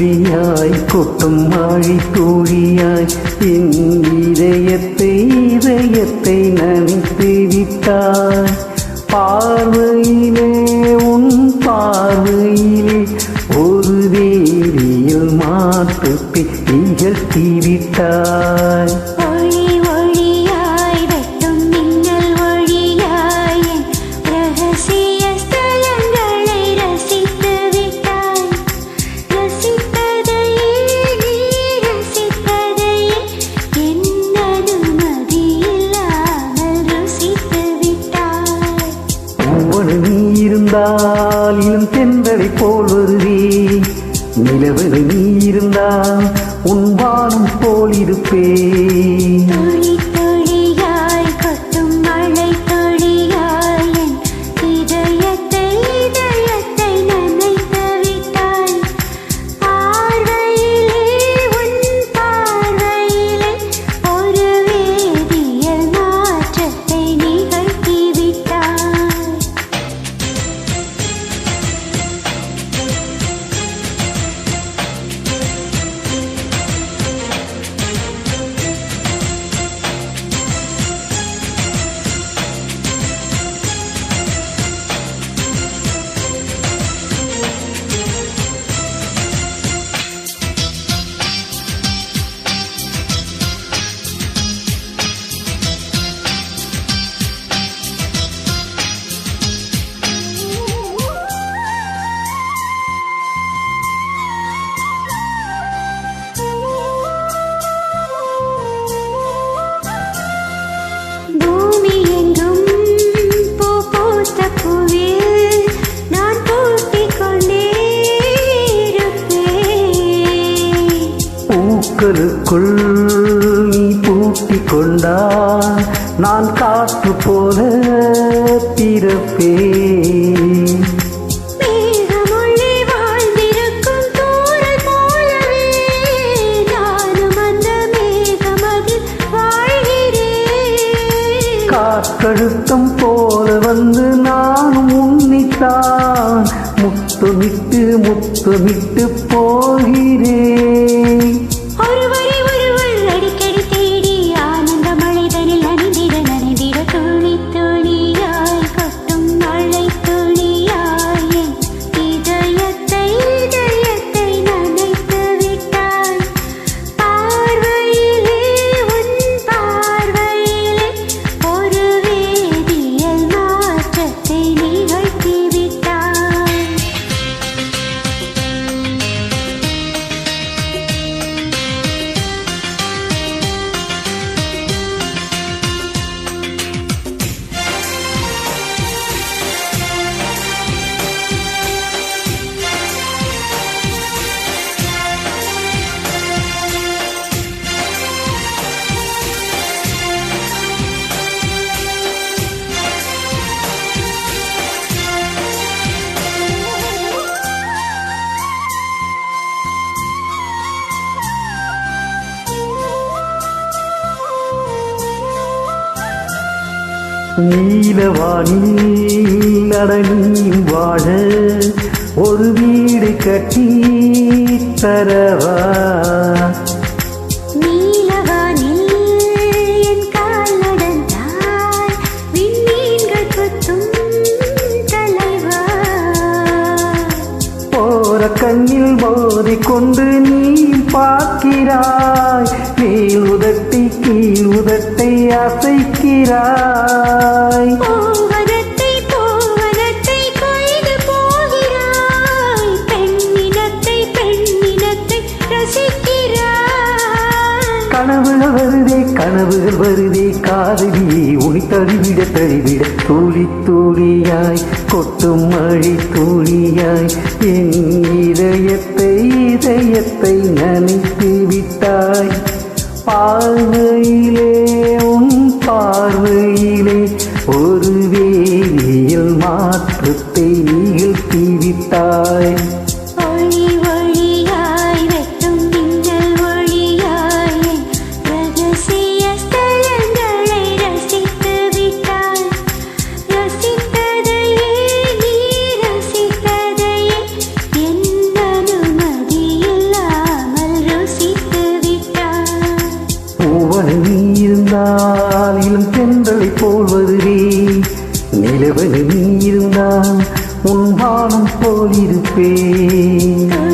துளியாய் கொட்டும் மழை துளியாய் என் இதயத்தை நனைத்து விட்டாய். பார்வையிலே உன் பார்வையிலே ஒரு வேதியியல் மாற்றத்தை நிகழ்த்தி விட்டாய். இளம் தென்றலை போல் வருவே, நிலவரை நீ இருந்தால் உன் வானம் போல் இருப்பே. பூக்களுக்குள் நீ பூட்டிக் கொண்டால் நான் காற்று போல பிறப்பேன். காற்றழுத்தம் போல வந்து நானும் உன்னித்தான் முத்தமிட்டு போகிறேன். அடிக்கடி தேடி ஆனந்த மழைதனில் நனைந்திட துளி துளியாய் கொட்டும் மழை துளியாய் இதயத்தை நனைத்து விட்டாய். பார்வையிலே உன் பார்வையிலே ஒரு வேதியியல் மாற்றத்தை நிகழ்த்தி விட்டாய். நீலவானில் அடங்கியும் வாழ ஒரு வீடு கட்டி தரவா. நீலவானில் என் கால் நடந்தால் விண்மீன்கள் கொத்தும் தலைவா. போற கண்ணில் போதை கொண்டு நீ பார்க்கிறாய், மேல் உதட்டை கீழ் உதட்டை அசைக்கிறாய். பூவனத்தை கொய்து போகிறாய், பெண்ணினத்தை ரசிக்கிறாய். கனவுகள் வருதே காதலியே உனி தழுவிட துளி துளியாய் கொட்டும் மழை துளியாய் என் இதயத்தை நனைத்து விட்டாய். பார்வையிலே உன் பார்வையிலே ஒரு வேதியியல் மாற்றத்தை நிகழ்த்தி விட்டாய். என் அனுமதி இல்லா பூவனை நீ இருந்தால் இளம் தென்றலை போல் வருவே, நிலவனை நீ இருந்தால் உன் வானம் போல் இருப்பேன்.